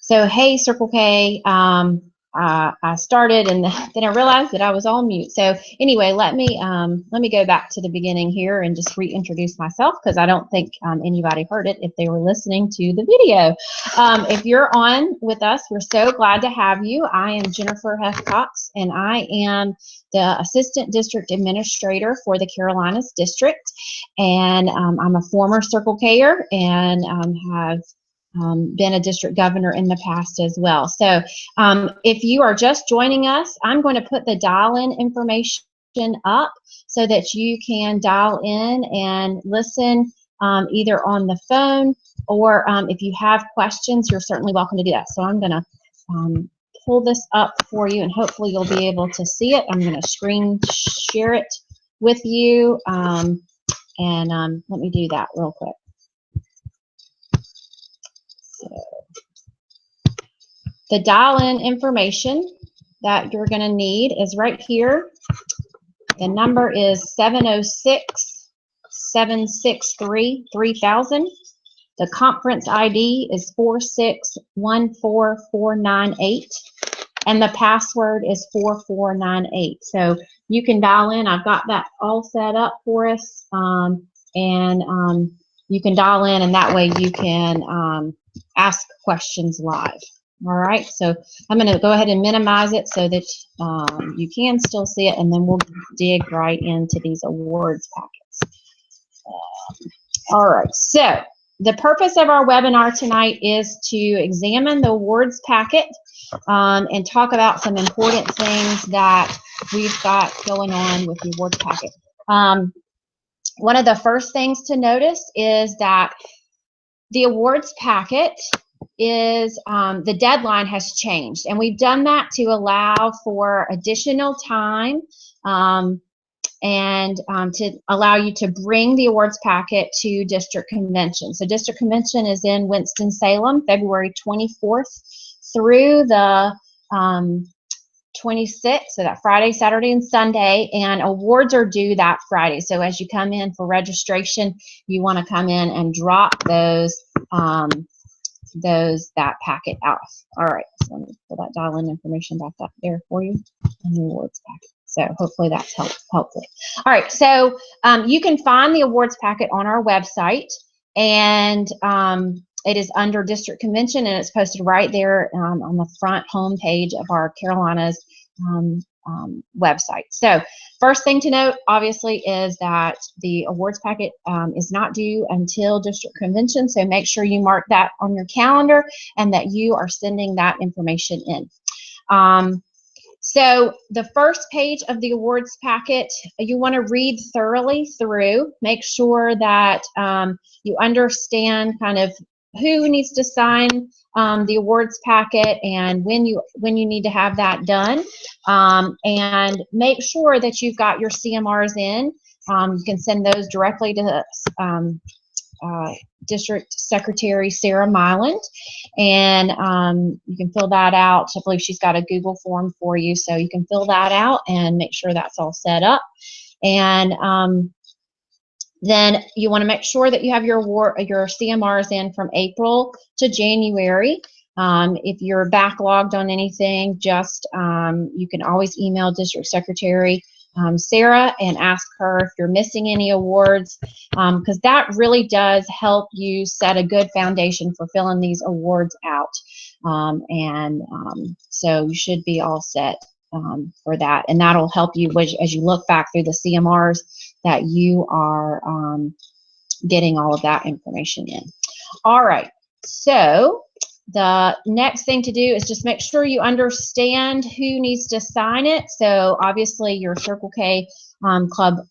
So, hey, Circle K, I started and then I realized that I was on mute. So anyway, let me go back to the beginning here and just reintroduce myself because I don't think anybody heard it if they were listening to the video. If you're on with us, we're so glad to have you. I am Jennifer Huff-Cox, and I am the Assistant District Administrator for the Carolinas District. And I'm a former Circle K-er and have been a district governor in the past as well. So if you are just joining us, I'm going to put the dial-in information up so that you can dial in and listen either on the phone or if you have questions, you're certainly welcome to do that. So I'm going to pull this up for you and hopefully you'll be able to see it. I'm going to screen share it with you and let me do that real quick. So, the dial-in information that you're going to need is right here. The number is 706-763-3000. The conference ID is 4614498. And the password is 4498. So you can dial in. I've got that all set up for us. You can dial in, and that way you can ask questions live. All right, so I'm going to go ahead and minimize it so that you can still see it, and then we'll dig right into these awards packets. All right, so the purpose of our webinar tonight is to examine the awards packet and talk about some important things that we've got going on with the awards packet. One of the first things to notice is that the awards packet is the deadline has changed, and we've done that to allow for additional time and to allow you to bring the awards packet to district convention. So district convention is in Winston-Salem, February 24th through the 26th, so that Friday, Saturday, and Sunday, and awards are due that Friday. So as you come in for registration, you want to come in and drop that packet out. All right, so let me pull that dial-in information back up there for you in the awards packet. So hopefully that's helpful. All right, so you can find the awards packet on our website, and it is under District Convention, and it's posted right there on the front home page of our Carolinas website. So first thing to note, obviously, is that the awards packet is not due until District Convention, so make sure you mark that on your calendar and that you are sending that information in. So the first page of the awards packet, you want to read thoroughly through, make sure that you understand kind of who needs to sign the awards packet and when you need to have that done, and make sure that you've got your CMRs in. You can send those directly to District Secretary Sarah Myland, and you can fill that out. I believe she's got a Google form for you, so you can fill that out and make sure that's all set up. And then you want to make sure that you have your CMRs in from April to January. If you're backlogged on anything, just you can always email District Secretary Sarah and ask her if you're missing any awards, because that really does help you set a good foundation for filling these awards out. So you should be all set for that, and that'll help you as you look back through the CMRs that you are getting all of that information in. All right, so the next thing to do is just make sure you understand who needs to sign it. So obviously your Circle K Club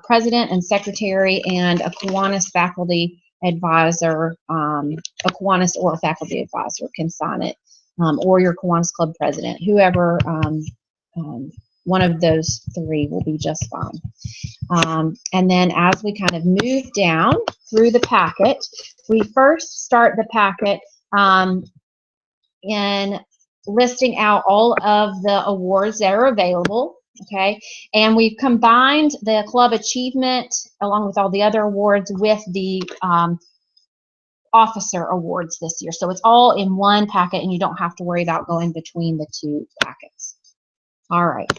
president and secretary, and a Kiwanis faculty advisor, a Kiwanis or a faculty advisor can sign it, or your Kiwanis Club president, whoever. One of those three will be just fine. And then as we kind of move down through the packet, we first start the packet in listing out all of the awards that are available, okay? And we've combined the club achievement along with all the other awards with the officer awards this year. So it's all in one packet, and you don't have to worry about going between the two packets. All right.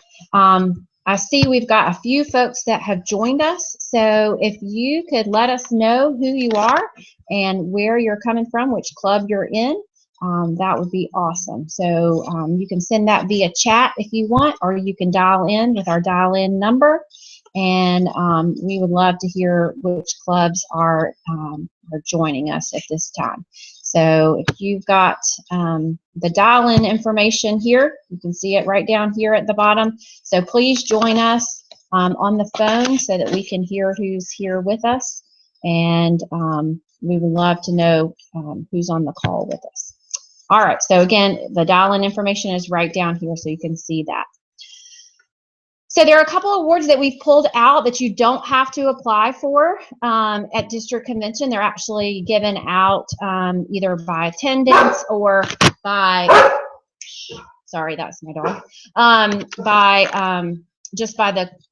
I see we've got a few folks that have joined us. So if you could let us know who you are and where you're coming from, which club you're in, that would be awesome. So you can send that via chat if you want, or you can dial in with our dial-in number. And we would love to hear which clubs are joining us at this time. So if you've got the dial-in information here, you can see it right down here at the bottom. So please join us on the phone so that we can hear who's here with us. And we would love to know who's on the call with us. All right, so again, the dial-in information is right down here so you can see that. So there are a couple of awards that we've pulled out that you don't have to apply for at district convention. They're actually given out either by attendance or by, sorry, that's my dog,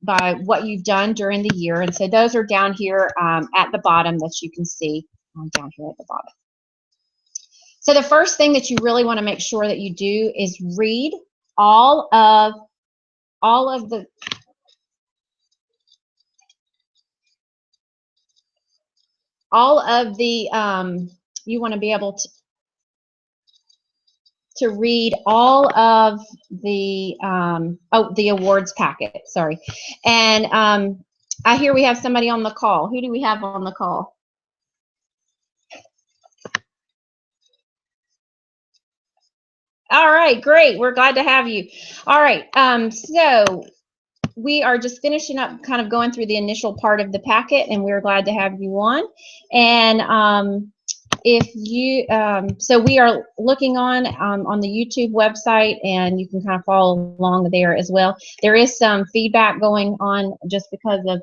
by what you've done during the year. And so those are down here at the bottom that you can see down here at the bottom. So the first thing that you really want to make sure that you do is read all of the you want to be able to read all of the the awards packet, sorry. And I hear we have somebody on the call. Who do we have on the call? All right, great. We're glad to have you. All right, so we are just finishing up, kind of going through the initial part of the packet, and we're glad to have you on. And if you, so we are looking on the YouTube website, and you can kind of follow along there as well. There is some feedback going on just because of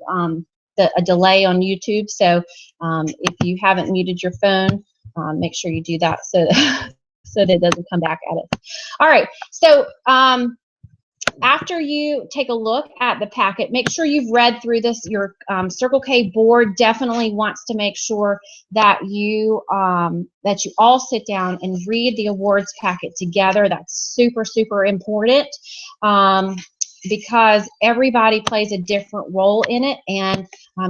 a delay on YouTube. So if you haven't muted your phone, make sure you do that so so that it doesn't come back at us. All right, so after you take a look at the packet, make sure you've read through this. Your Circle K board definitely wants to make sure that you all sit down and read the awards packet together. That's super, super important because everybody plays a different role in it, and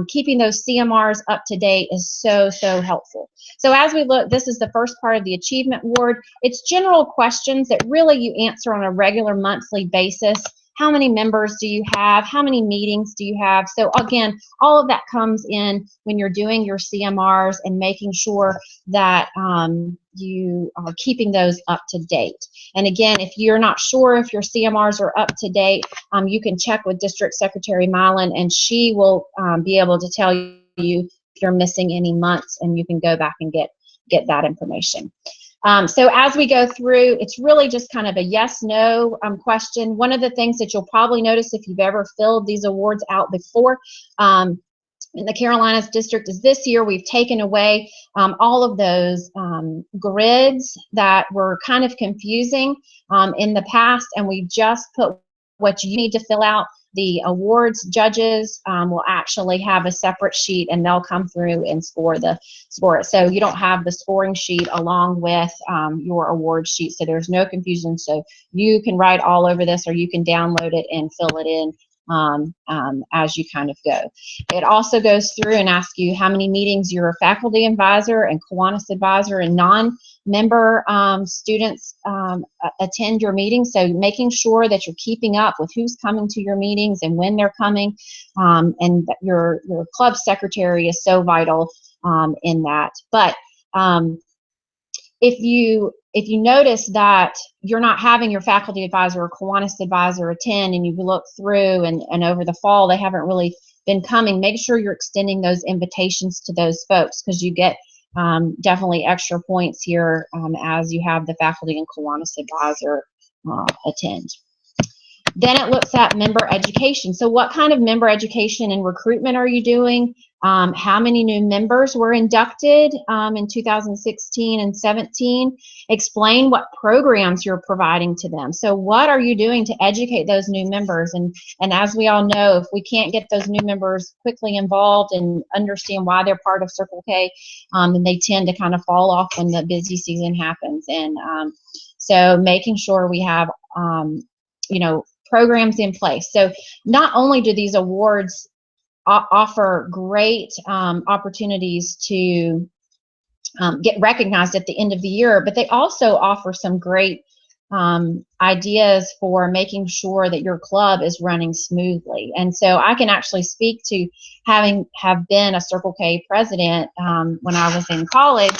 keeping those CMRs up to date is so, so helpful. So as we look, this is the first part of the achievement award. It's general questions that really you answer on a regular monthly basis. How many members do you have? How many meetings do you have? So again, all of that comes in when you're doing your CMRs and making sure that you are keeping those up to date. And again, if you're not sure if your CMRs are up to date, you can check with District Secretary Mylan, and she will be able to tell you if you're missing any months, and you can go back and get that information. So as we go through, it's really just kind of a yes/no question. One of the things that you'll probably notice if you've ever filled these awards out before in the Carolinas district is this year we've taken away all of those grids that were kind of confusing in the past, and we just put what you need to fill out. The awards judges will actually have a separate sheet, and they'll come through and score it. So you don't have the scoring sheet along with your award sheet, so there's no confusion. So you can write all over this, or you can download it and fill it in as you kind of go. It also goes through and asks you how many meetings your faculty advisor and Kiwanis advisor and non-member students attend your meetings. So making sure that you're keeping up with who's coming to your meetings and when they're coming, and that your club secretary is so vital in that. But if you notice that you're not having your faculty advisor or Kiwanis advisor attend, and you look through and over the fall they haven't really been coming, make sure you're extending those invitations to those folks, because you get definitely extra points here as you have the faculty and Kiwanis advisor attend. Then it looks at member education. So what kind of member education and recruitment are you doing? how many new members were inducted in 2016 and 17. Explain what programs you're providing to them. So what are you doing to educate those new members? And as we all know, if we can't get those new members quickly involved and understand why they're part of Circle K, then they tend to kind of fall off when the busy season happens. And so making sure we have, you know, programs in place. So not only do these awards offer great opportunities to get recognized at the end of the year, but they also offer some great ideas for making sure that your club is running smoothly. And so I can actually speak to have been a Circle K president when I was in college.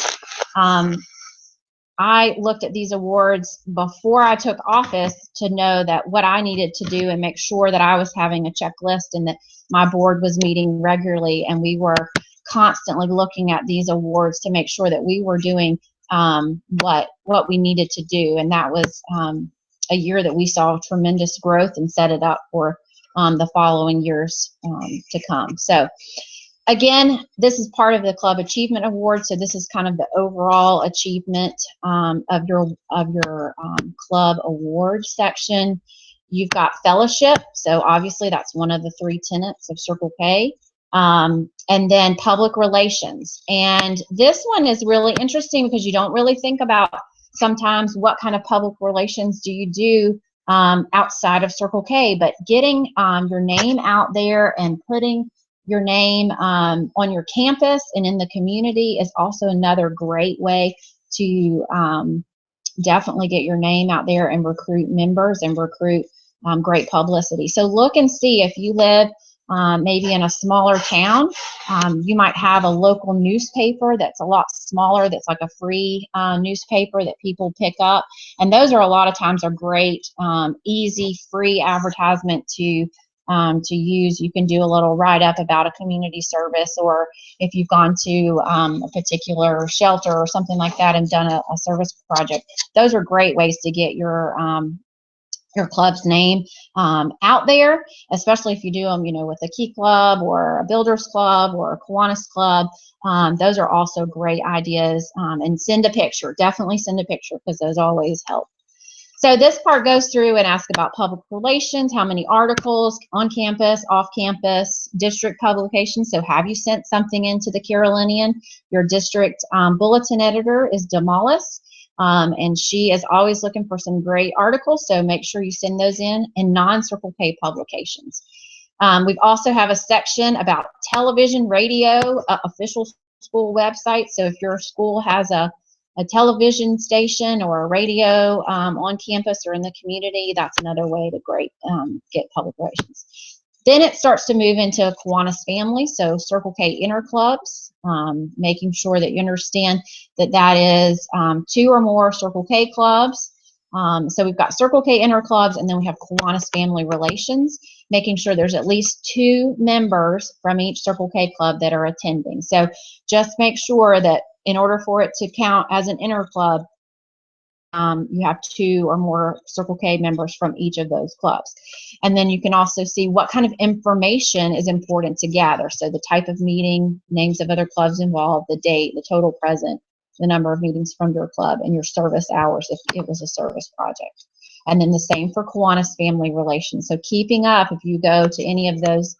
I looked at these awards before I took office to know that what I needed to do and make sure that I was having a checklist and that my board was meeting regularly, and we were constantly looking at these awards to make sure that we were doing what we needed to do. And that was a year that we saw tremendous growth and set it up for the following years to come. So again, this is part of the Club Achievement Award, so this is kind of the overall achievement of your club award section. You've got fellowship, so obviously that's one of the 3 tenets of Circle K, and then public relations. And this one is really interesting because you don't really think about sometimes what kind of public relations do you do outside of Circle K, but getting your name out there and putting your name on your campus and in the community is also another great way to definitely get your name out there and recruit members and recruit great publicity. So look and see if you live maybe in a smaller town. You might have a local newspaper that's a lot smaller, that's like a free newspaper that people pick up. And those are a lot of times are great, easy, free advertisement to use. You can do a little write-up about a community service, or if you've gone to a particular shelter or something like that and done a service project. Those are great ways to get your club's name out there, especially if you do them, you know, with a Key Club or a Builders Club or a Kiwanis Club. Those are also great ideas. And send a picture. Definitely send a picture, because those always help. So this part goes through and asks about public relations, how many articles on campus, off campus, district publications. So have you sent something into the Carolinian? Your district bulletin editor is Damalis, and she is always looking for some great articles, so make sure you send those in, and non-Circle K publications. We also have a section about television, radio, official school websites. So if your school has a television station or a radio on campus or in the community, that's another way to get public relations. Then it starts to move into Kiwanis family, so Circle K interclubs, making sure that you understand that that is 2 or more Circle K clubs. So we've got Circle K interclubs, and then we have Kiwanis family relations, making sure there's at least 2 members from each Circle K club that are attending. So just make sure that in order for it to count as an interclub, you have 2 or more Circle K members from each of those clubs. And then you can also see what kind of information is important to gather. So the type of meeting, names of other clubs involved, the date, the total present, the number of meetings from your club, and your service hours if it was a service project. And then the same for Kiwanis family relations. So keeping up, if you go to any of those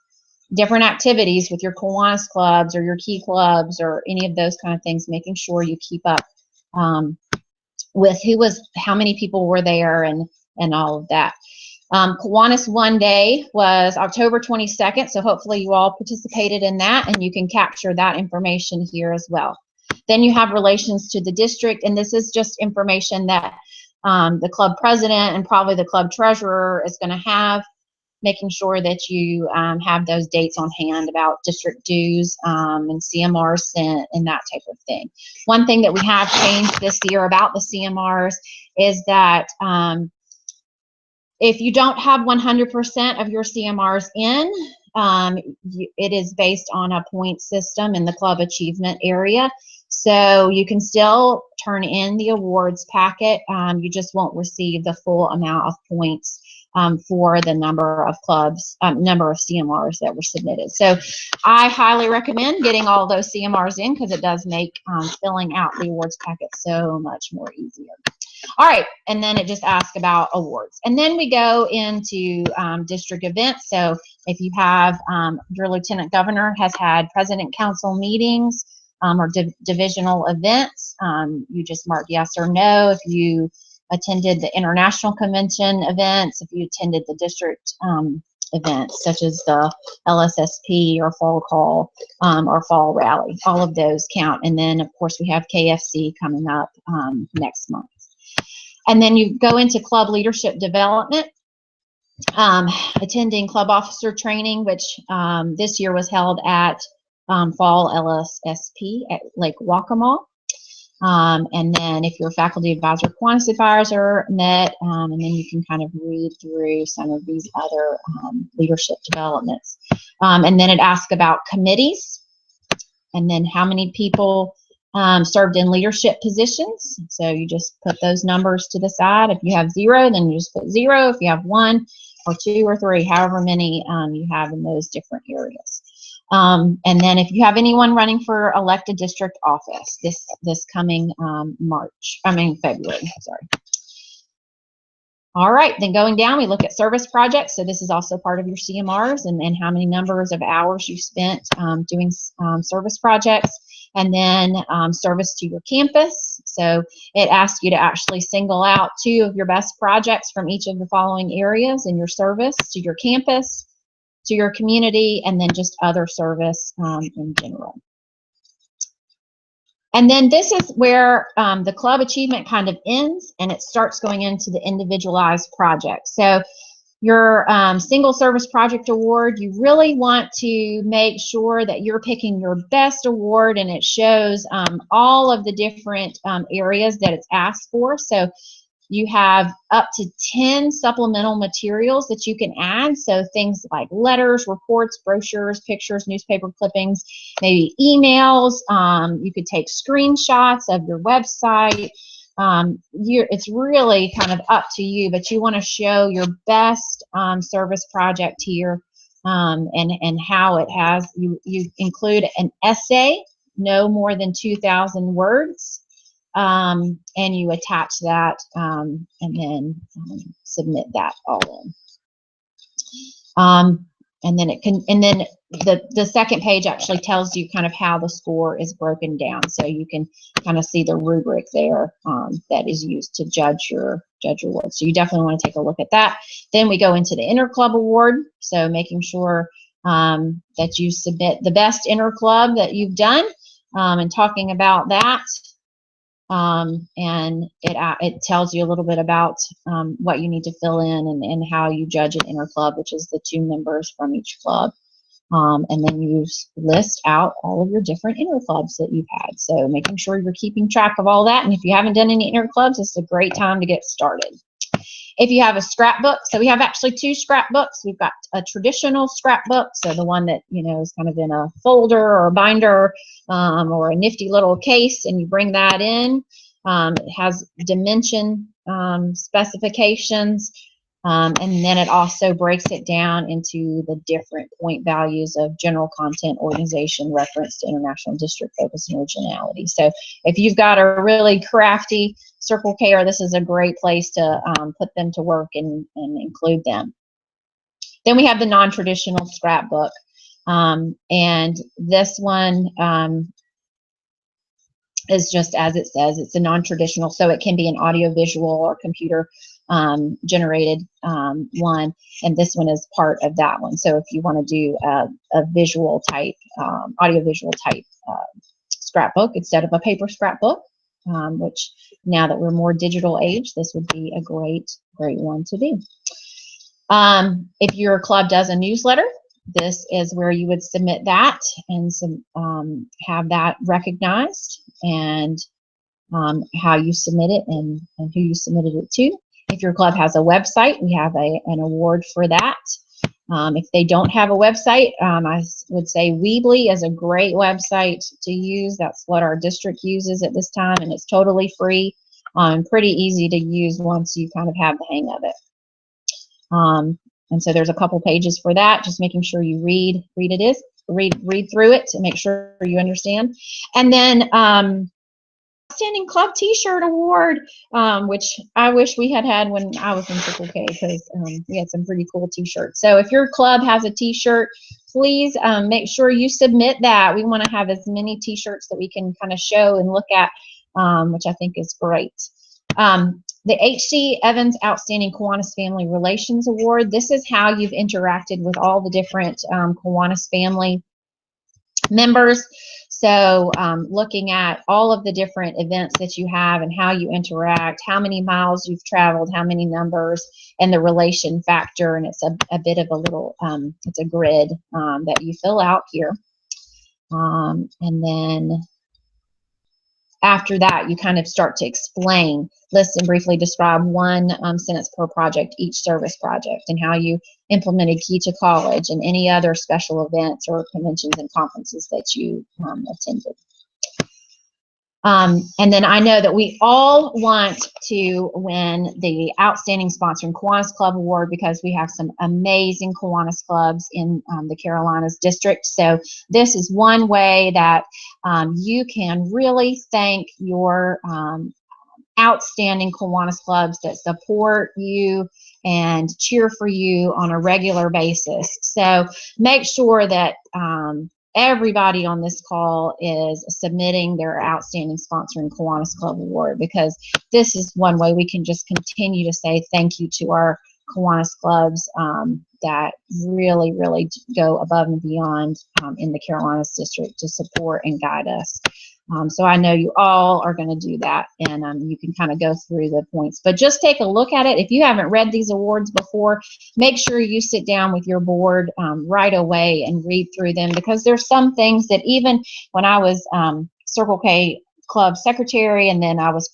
different activities with your Kiwanis clubs or your Key clubs or any of those kind of things, making sure you keep up with how many people were there and all of that. Kiwanis One Day was October 22nd, so hopefully you all participated in that, and you can capture that information here as well. Then you have relations to the district, and this is just information that the club president and probably the club treasurer is going to have, making sure that you have those dates on hand about district dues and CMRs and that type of thing. One thing that we have changed this year about the CMRs is that if you don't have 100% of your CMRs in, it is based on a point system in the club achievement area. So you can still turn in the awards packet. You just won't receive the full amount of points for the number of clubs, number of CMRs that were submitted. So I highly recommend getting all those CMRs in, because it does make filling out the awards packet so much more easier. All right, and then it just asks about awards. And then we go into district events. So if you have, your lieutenant governor has had president council meetings or divisional events, you just mark yes or no. If you attended the international convention events, if you attended the district events such as the LSSP or fall call or fall rally, all of those count. And then of course we have KFC coming up next month. And then you go into club leadership development, attending club officer training, which this year was held at Fall LSSP at Lake Waccamaw. And then if your faculty advisor, Kiwanis advisor met, and then you can kind of read through some of these other leadership developments. And then it asks about committees, and then how many people served in leadership positions. So you just put those numbers to the side. If you have 0, then you just put 0. If you have 1 or 2 or 3, however many you have in those different areas. And then if you have anyone running for elected district office this coming February, sorry. All right, then going down, we look at service projects. So this is also part of your CMRs, and how many numbers of hours you spent doing service projects. And then service to your campus. So it asks you to actually single out 2 of your best projects from each of the following areas in your service to your campus, to your community, and then just other service in general. And then this is where the club achievement kind of ends, and it starts going into the individualized project. So your single service project award, you really want to make sure that you're picking your best award, and it shows all of the different areas that it's asked for. So you have up to 10 supplemental materials that you can add. So things like letters, reports, brochures, pictures, newspaper clippings, maybe emails. You could take screenshots of your website. It's really kind of up to you, but you want to show your best service project here, and how it has, you include an essay, no more than 2,000 words. And you attach that, and then submit that all in. And then the second page actually tells you kind of how the score is broken down, so you can kind of see the rubric there that is used to judge your award. So you definitely want to take a look at that. Then we go into the interclub award, so making sure that you submit the best interclub that you've done, and talking about that. And it tells you a little bit about what you need to fill in, and how you judge an interclub, which is the 2 members from each club. And then you list out all of your different interclubs that you've had. So making sure you're keeping track of all that. And if you haven't done any interclubs, it's a great time to get started. If you have a scrapbook, so we have actually 2 scrapbooks. We've got a traditional scrapbook, so the one that, you know, is kind of in a folder or a binder, or a nifty little case, and you bring that in. It has dimension specifications, and then it also breaks it down into the different point values of general content, organization, reference to international, district, focus, and originality. So if you've got a really crafty Circle K, this is a great place to put them to work and include them. Then we have the non-traditional scrapbook, and this one is just as it says, it's a non-traditional, so it can be an audiovisual or computer generated one, and this one is part of that one. So if you want to do a visual type, audiovisual type scrapbook instead of a paper scrapbook, which now that we're more digital age, this would be a great one to do. If your club does a newsletter, this is where you would submit that and have that recognized, and how you submit it and who you submitted it to. If your club has a website, we have an award for that. If they don't have a website, I would say Weebly is a great website to use. That's what our district uses at this time, and it's totally free and pretty easy to use once you kind of have the hang of it. And so there's a couple pages for that, just making sure you read through it to make sure you understand. And then Outstanding Club T-shirt award, which I wish we had when I was in Circle K, because we had some pretty cool T-shirts. So if your club has a T-shirt, please make sure you submit that. We want to have as many T-shirts that we can kind of show and look at, which I think is great. The H.C. Evans Outstanding Kiwanis Family Relations Award. This is how you've interacted with all the different Kiwanis family members. So looking at all of the different events that you have and how you interact, how many miles you've traveled, how many numbers, and the relation factor. And it's a bit of a little, it's a grid that you fill out here. And then after that, you kind of start to explain, list and briefly describe one sentence per project, each service project, and how you implemented Key to College and any other special events or conventions and conferences that you attended. And then I know that we all want to win the Outstanding Sponsoring Kiwanis Club Award, because we have some amazing Kiwanis clubs in the Carolinas district. So this is one way that you can really thank your outstanding Kiwanis clubs that support you and cheer for you on a regular basis. So make sure that everybody on this call is submitting their Outstanding Sponsoring Kiwanis Club Award, because this is one way we can just continue to say thank you to our Kiwanis clubs that really, really go above and beyond in the Carolinas district to support and guide us. So I know you all are going to do that, and you can kind of go through the points. But just take a look at it. If you haven't read these awards before, make sure you sit down with your board right away and read through them, because there's some things that even when I was Circle K Club Secretary and then I was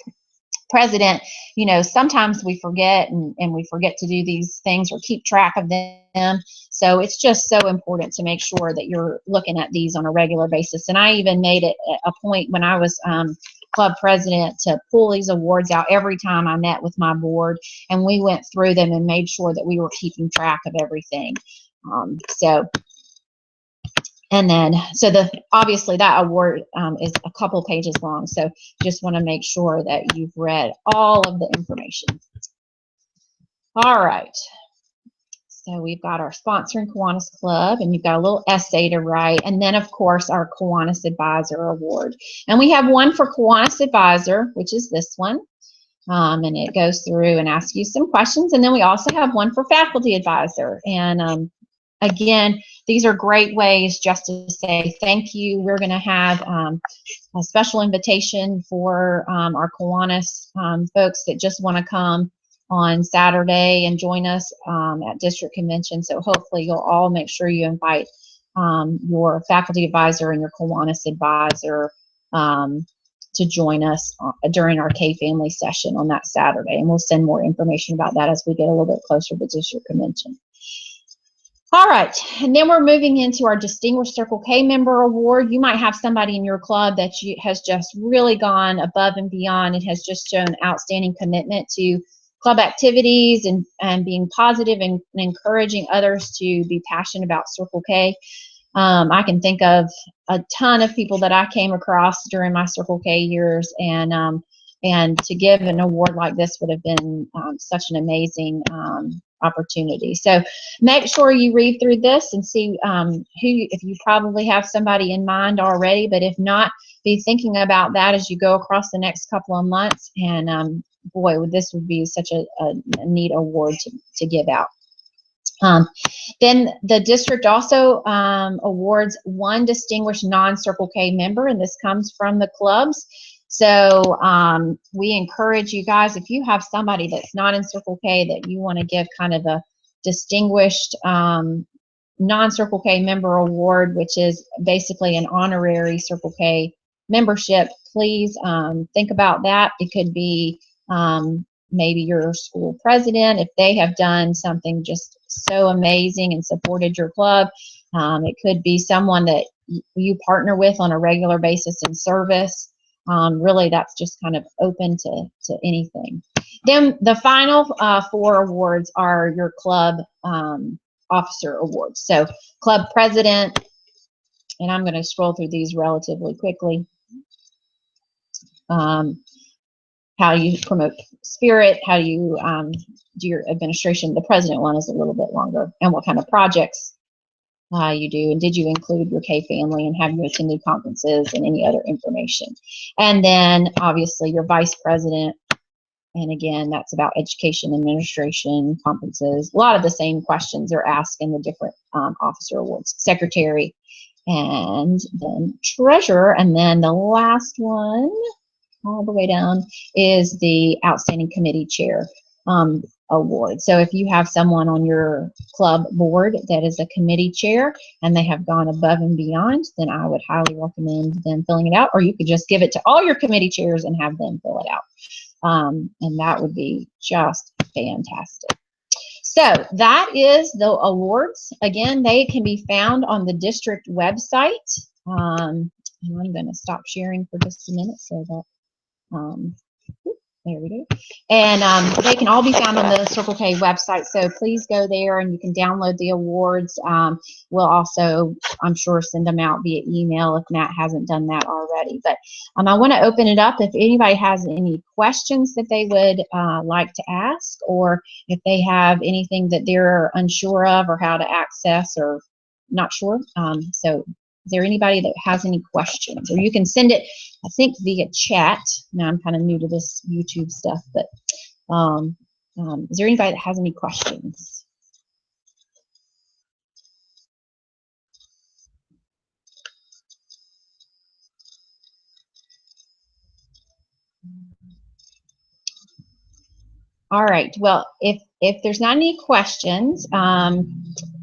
president, you know, sometimes we forget and we forget to do these things or keep track of them. So it's just so important to make sure that you're looking at these on a regular basis. And I even made it a point when I was club president to pull these awards out every time I met with my board, and we went through them and made sure that we were keeping track of everything. And then, so obviously that award is a couple pages long. So just want to make sure that you've read all of the information. All right. So we've got our Sponsoring Kiwanis Club, and you've got a little essay to write. And then, of course, our Kiwanis Advisor Award. And we have one for Kiwanis Advisor, which is this one. And it goes through and asks you some questions. And then we also have one for Faculty Advisor. And again, these are great ways just to say thank you. We're going to have a special invitation for our Kiwanis folks that just want to come on Saturday and join us at District Convention. So hopefully you'll all make sure you invite your Faculty Advisor and your Kiwanis Advisor to join us during our K-Family session on that Saturday. And we'll send more information about that as we get a little bit closer to District Convention. All right, and then we're moving into our Distinguished Circle K Member Award. You might have somebody in your club that has just really gone above and beyond and has just shown outstanding commitment to club activities and being positive and encouraging others to be passionate about Circle K. I can think of a ton of people that I came across during my Circle K years, and to give an award like this would have been such an amazing opportunity. So make sure you read through this and see if you probably have somebody in mind already, but if not, be thinking about that as you go across the next couple of months. And boy, this would be such a neat award to give out. Then the district also awards one distinguished non-Circle K member, and this comes from the clubs. So we encourage you guys, if you have somebody that's not in Circle K that you want to give kind of a distinguished non-Circle K member award, which is basically an honorary Circle K membership, please think about that. It could be maybe your school president, if they have done something just so amazing and supported your club. It could be someone that you partner with on a regular basis in service. Really, that's just kind of open to anything. Then the final 4 awards are your club officer awards. So club president, and I'm going to scroll through these relatively quickly. How you promote spirit, how you do your administration. The president one is a little bit longer, and what kind of projects you do, and did you include your K family, and have you attended conferences, and any other information. And then obviously your vice president, and again, that's about education, administration, conferences. A lot of the same questions are asked in the different officer awards. Secretary, and then treasurer, and then the last one all the way down is the outstanding committee chair award. So if you have someone on your club board that is a committee chair and they have gone above and beyond, then I would highly recommend them filling it out, or you could just give it to all your committee chairs and have them fill it out. And that would be just fantastic. So that is the awards. Again, they can be found on the district website. And I'm going to stop sharing for just a minute so that there we go. And they can all be found on the Circle K website. So please go there and you can download the awards. We'll also, I'm sure, send them out via email if Matt hasn't done that already. But I want to open it up if anybody has any questions that they would like to ask, or if they have anything that they're unsure of or how to access or not sure. So is there anybody that has any questions? Or you can send it, I think, via chat. Now I'm kind of new to this YouTube stuff, but is there anybody that has any questions? All right. Well, if there's not any questions,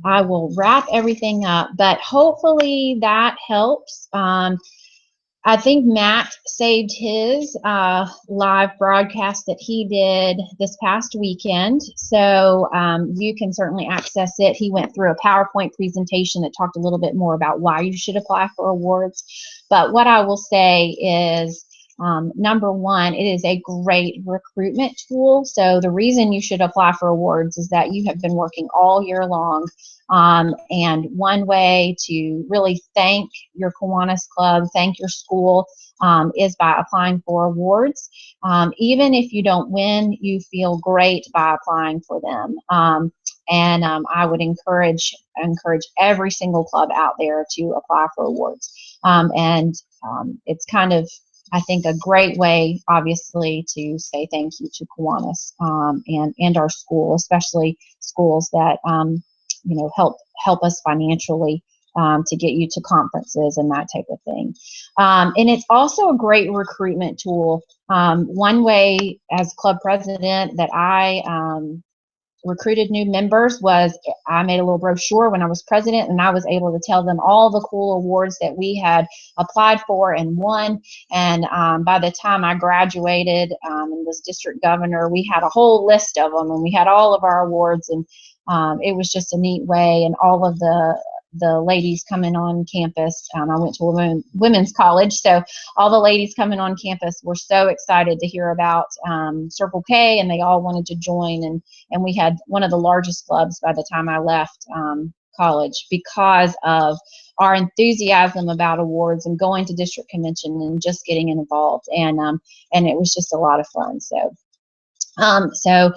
I will wrap everything up. But hopefully that helps. I think Matt saved his live broadcast that he did this past weekend, so you can certainly access it. He went through a PowerPoint presentation that talked a little bit more about why you should apply for awards. But what I will say is, number one, it is a great recruitment tool. So the reason you should apply for awards is that you have been working all year long. And one way to really thank your Kiwanis Club, thank your school, is by applying for awards. Even if you don't win, you feel great by applying for them. And I would encourage every single club out there to apply for awards. It's kind of, I think, a great way, obviously, to say thank you to Kiwanis and our school, especially schools that you know, help us financially to get you to conferences and that type of thing. And it's also a great recruitment tool. One way, as club president, that I recruited new members was I made a little brochure when I was president, and I was able to tell them all the cool awards that we had applied for and won. And by the time I graduated and was district governor, we had a whole list of them, and we had all of our awards, and it was just a neat way. And all of the ladies coming on campus, I went to a women's college, so all the ladies coming on campus were so excited to hear about Circle K, and they all wanted to join, and we had one of the largest clubs by the time I left college because of our enthusiasm about awards and going to district convention and just getting involved, and it was just a lot of fun. So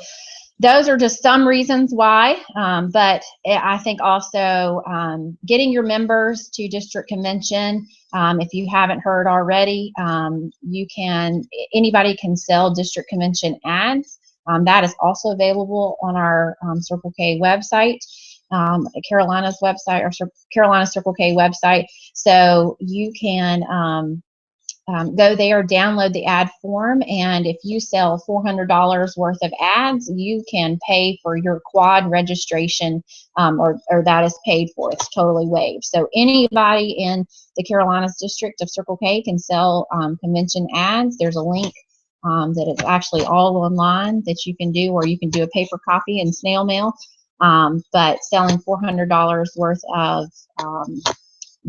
those are just some reasons why, but I think also getting your members to district convention. If you haven't heard already, anybody can sell district convention ads. That is also available on our Circle K website, Carolina's website, or Carolina Circle K website. So you can go there, download the ad form, and if you sell $400 worth of ads, you can pay for your quad registration, or that is paid for. It's totally waived. So anybody in the Carolinas district of Circle K can sell convention ads. There's a link that is actually all online that you can do, or you can do a paper copy and snail mail. But selling $400 worth of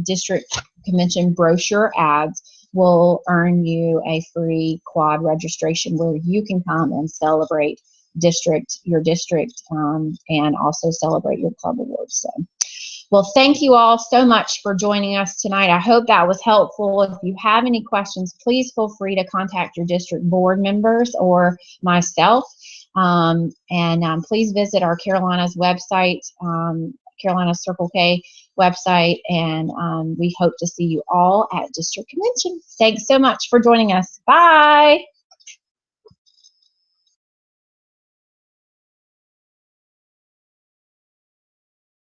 district convention brochure ads will earn you a free quad registration where you can come and celebrate your district, and also celebrate your club awards. So, well, thank you all so much for joining us tonight. I hope that was helpful. If you have any questions, please feel free to contact your district board members or myself. Please visit our Carolinas website, Carolina Circle K website, and we hope to see you all at District Convention. Thanks so much for joining us. Bye.